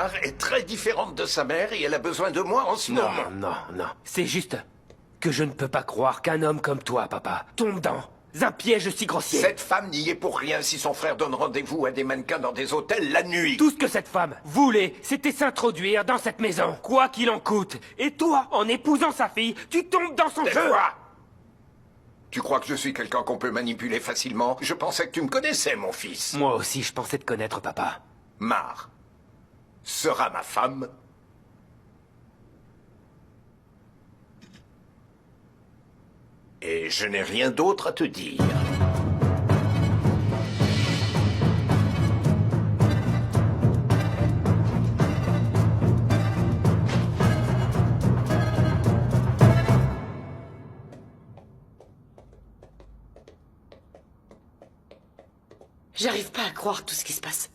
Mar est très différente de sa mère et elle a besoin de moi en ce moment. Non. C'est juste que je ne peux pas croire qu'un homme comme toi, papa, tombe dans un piège si grossier. Cette femme n'y est pour rien si son frère donne rendez-vous à des mannequins dans des hôtels la nuit. Tout ce que cette femme voulait, c'était s'introduire dans cette maison, quoi qu'il en coûte. Et toi, en épousant sa fille, tu tombes dans son jeu. Quoi? Tu crois que je suis quelqu'un qu'on peut manipuler facilement? Je pensais que tu me connaissais, mon fils. Moi aussi, je pensais te connaître, papa. Mar sera ma femme. Et je n'ai rien d'autre à te dire. J'arrive pas à croire tout ce qui se passe.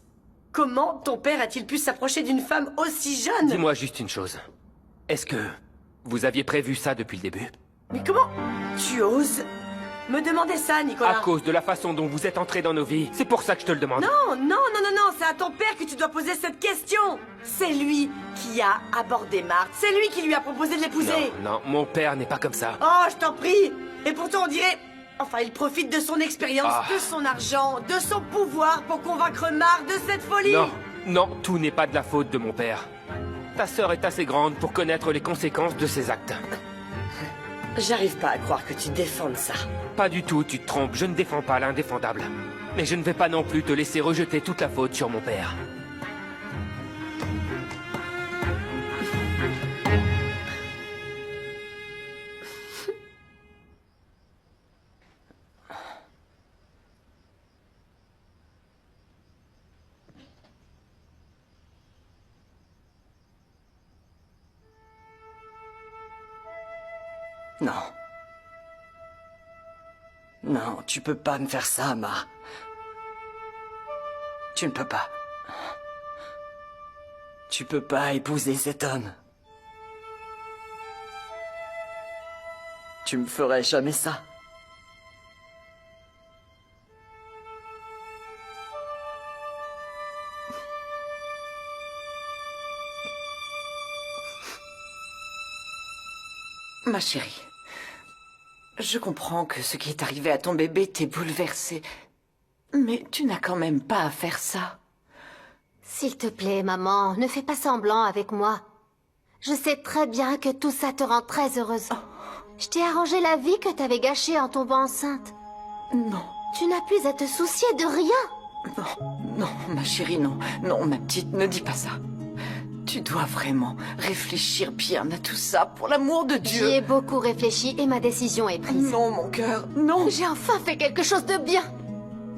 Comment ton père a-t-il pu s'approcher d'une femme aussi jeune? Dis-moi juste une chose. Est-ce que vous aviez prévu ça depuis le début? Mais comment tu oses me demander ça, Nicolas? À cause de la façon dont vous êtes entré dans nos vies. C'est pour ça que je te le demande. Non, c'est à ton père que tu dois poser cette question. C'est lui qui a abordé Marthe. C'est lui qui lui a proposé de l'épouser. Non, mon père n'est pas comme ça. Oh, je t'en prie. Et pourtant, on dirait... Enfin, il profite de son expérience, de son argent, de son pouvoir pour convaincre Marthe de cette folie. Non, tout n'est pas de la faute de mon père. Ta sœur est assez grande pour connaître les conséquences de ses actes. J'arrive pas à croire que tu défendes ça. Pas du tout, tu te trompes. Je ne défends pas l'indéfendable. Mais je ne vais pas non plus te laisser rejeter toute la faute sur mon père. Non. Non, tu peux pas me faire ça, Ma. Tu ne peux pas. Tu peux pas épouser cet homme. Tu me ferais jamais ça. Ma chérie, je comprends que ce qui est arrivé à ton bébé t'ait bouleversée. Mais tu n'as quand même pas à faire ça. S'il te plaît, maman, ne fais pas semblant avec moi. Je sais très bien que tout ça te rend très heureuse. Je t'ai arrangé la vie que t'avais gâchée en tombant enceinte. Non. Tu n'as plus à te soucier de rien. Non, ma chérie, non. Non, ma petite, ne dis pas ça. Tu dois vraiment réfléchir bien à tout ça, pour l'amour de Dieu. J'y ai beaucoup réfléchi et ma décision est prise. Non, mon cœur, non. J'ai enfin fait quelque chose de bien.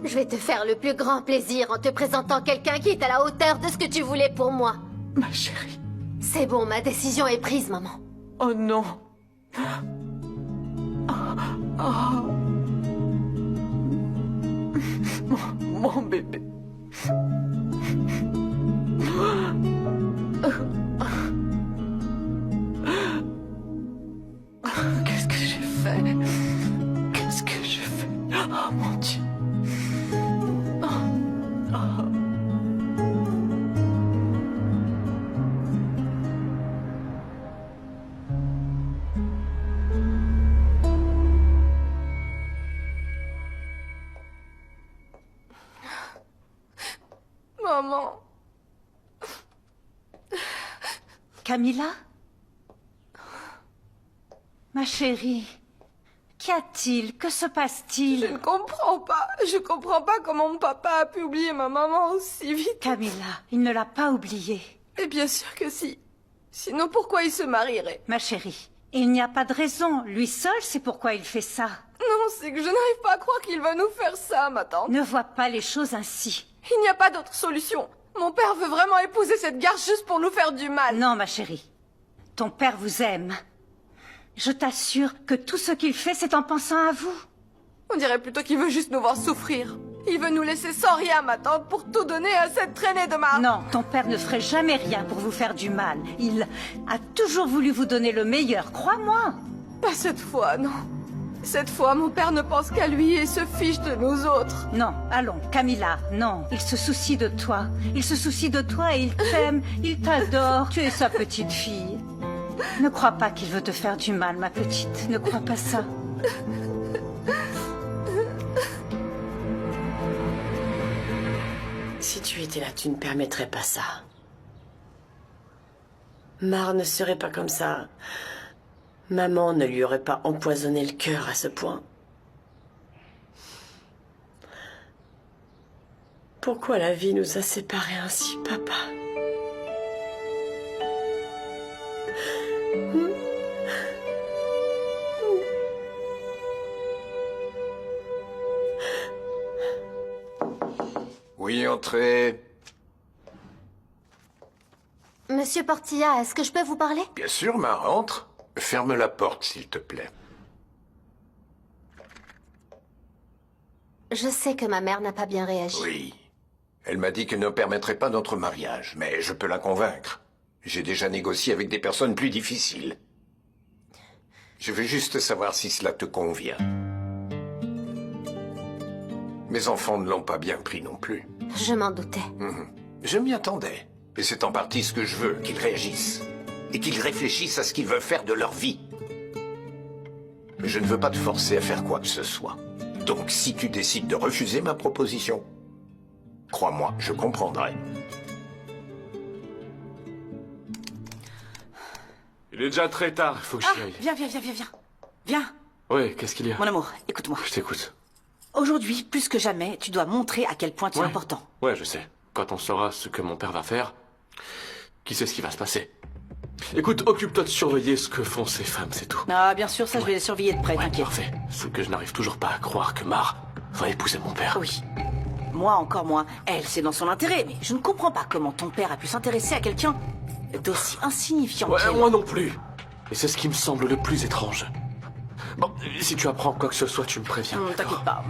Je vais te faire le plus grand plaisir en te présentant quelqu'un qui est à la hauteur de ce que tu voulais pour moi. Ma chérie. C'est bon, ma décision est prise, maman. Oh non. Mon bébé. Qu'est-ce que j'ai fait? Qu'est-ce que j'ai fait? Oh mon Dieu. Maman. Camilla? Ma chérie, qu'y a-t-il? Que se passe-t-il? Je ne comprends pas. Je comprends pas comment mon papa a pu oublier ma maman aussi vite. Camilla, il ne l'a pas oubliée. Et bien sûr que si. Sinon, pourquoi il se marierait? Ma chérie, il n'y a pas de raison. Lui seul sait pourquoi il fait ça. Non, c'est que je n'arrive pas à croire qu'il va nous faire ça, ma tante. Ne vois pas les choses ainsi. Il n'y a pas d'autre solution. Mon père veut vraiment épouser cette garce juste pour nous faire du mal. Non, ma chérie. Ton père vous aime. Je t'assure que tout ce qu'il fait, c'est en pensant à vous. On dirait plutôt qu'il veut juste nous voir souffrir. Il veut nous laisser sans rien, ma tante, pour tout donner à cette traînée de marde. Non, ton père ne ferait jamais rien pour vous faire du mal. Il a toujours voulu vous donner le meilleur, crois-moi. Pas cette fois, non. Cette fois, mon père ne pense qu'à lui et se fiche de nous autres. Non, allons, Camilla, non. Il se soucie de toi. Il se soucie de toi et il t'aime, il t'adore. Tu es sa petite fille. Ne crois pas qu'il veut te faire du mal, ma petite. Ne crois pas ça. Si tu étais là, tu ne permettrais pas ça. Mar ne serait pas comme ça. Maman ne lui aurait pas empoisonné le cœur à ce point. Pourquoi la vie nous a séparés ainsi, papa? Oui, entrez. Monsieur Portilla, est-ce que je peux vous parler? Bien sûr, ma rentre. Ferme la porte, s'il te plaît. Je sais que ma mère n'a pas bien réagi. Oui. Elle m'a dit qu'elle ne permettrait pas notre mariage, mais je peux la convaincre. J'ai déjà négocié avec des personnes plus difficiles. Je veux juste savoir si cela te convient. Mes enfants ne l'ont pas bien pris non plus. Je m'en doutais. Je m'y attendais. Et c'est en partie ce que je veux, qu'ils réagissent. Et qu'ils réfléchissent à ce qu'ils veulent faire de leur vie. Mais je ne veux pas te forcer à faire quoi que ce soit. Donc si tu décides de refuser ma proposition, crois-moi, je comprendrai. Il est déjà très tard, il faut que j'y aille. Viens. Viens, Oui, qu'est-ce qu'il y a? mon amour, écoute-moi. Je t'écoute. Aujourd'hui, plus que jamais, tu dois montrer à quel point tu es important. Ouais, je sais. Quand on saura ce que mon père va faire, qui sait ce qui va se passer. Écoute, occupe-toi de surveiller ce que font ces femmes, c'est tout. Ah, bien sûr, ça, je vais les surveiller de près, Ouais, t'inquiète. parfait. C'est que je n'arrive toujours pas à croire que Mar va épouser mon père. Oui. Moi, encore moins. Elle, c'est dans son intérêt, mais je ne comprends pas comment ton père a pu s'intéresser à quelqu'un d'aussi insignifiant Ouais, qu'elle. moi non plus. Et c'est ce qui me semble le plus étrange. Bon, si tu apprends quoi que ce soit, tu me préviens. T'inquiète pas.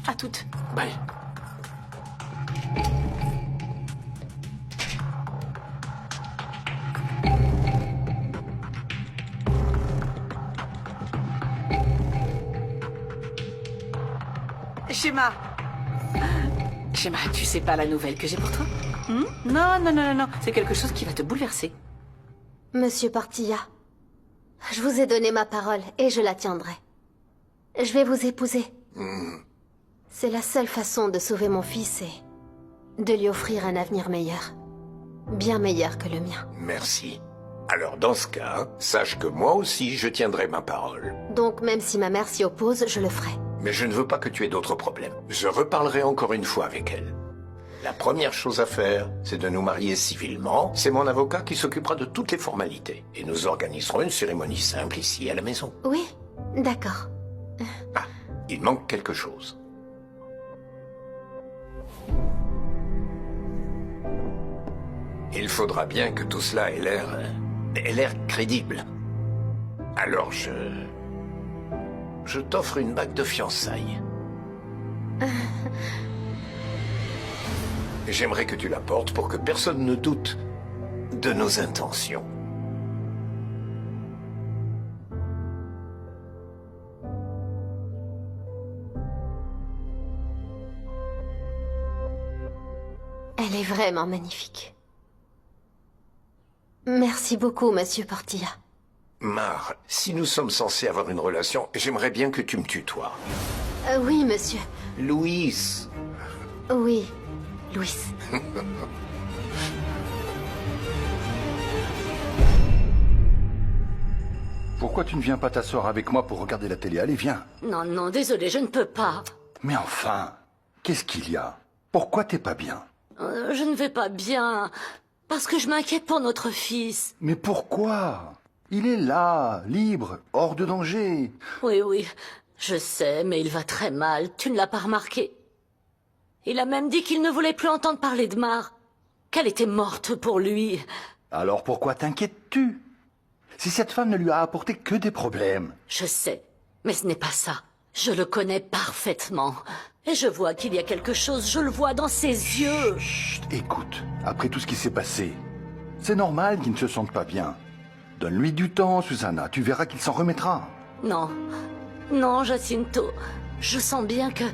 À toutes. Bye. Schéma, tu sais pas la nouvelle que j'ai pour toi? Non. C'est quelque chose qui va te bouleverser. Monsieur Portilla, je vous ai donné ma parole et je la tiendrai. Je vais vous épouser. C'est la seule façon de sauver mon fils et de lui offrir un avenir meilleur. Bien meilleur que le mien. Merci. Alors dans ce cas, sache que moi aussi je tiendrai ma parole. Donc même si ma mère s'y oppose, je le ferai. Mais je ne veux pas que tu aies d'autres problèmes. Je reparlerai encore une fois avec elle. La première chose à faire, c'est de nous marier civilement. C'est mon avocat qui s'occupera de toutes les formalités. Et nous organiserons une cérémonie simple ici à la maison. Oui, d'accord. Ah, il manque quelque chose. Il faudra bien que tout cela ait l'air crédible. Alors je t'offre une bague de fiançailles. J'aimerais que tu la portes pour que personne ne doute de nos intentions. Elle est vraiment magnifique. Merci beaucoup, monsieur Portilla. Mar, si nous sommes censés avoir une relation, j'aimerais bien que tu me tutoies. Oui, monsieur. Louise. Oui, Louis. Pourquoi tu ne viens pas t'asseoir avec moi pour regarder la télé? Allez, viens. Non, désolé, je ne peux pas. Mais enfin, qu'est-ce qu'il y a? Pourquoi t'es pas bien? Je ne vais pas bien, parce que je m'inquiète pour notre fils. Mais pourquoi? Il est là, libre, hors de danger. Oui, je sais, mais il va très mal, tu ne l'as pas remarqué. Il a même dit qu'il ne voulait plus entendre parler de Mar, qu'elle était morte pour lui. Alors pourquoi t'inquiètes-tu? Si cette femme ne lui a apporté que des problèmes. Je sais, mais ce n'est pas ça. Je le connais parfaitement. Et je vois qu'il y a quelque chose, je le vois dans ses yeux. Chut, écoute, après tout ce qui s'est passé, c'est normal qu'il ne se sente pas bien. Donne-lui du temps, Susanna, tu verras qu'il s'en remettra. Non. Non, Jacinto. Je sens bien que...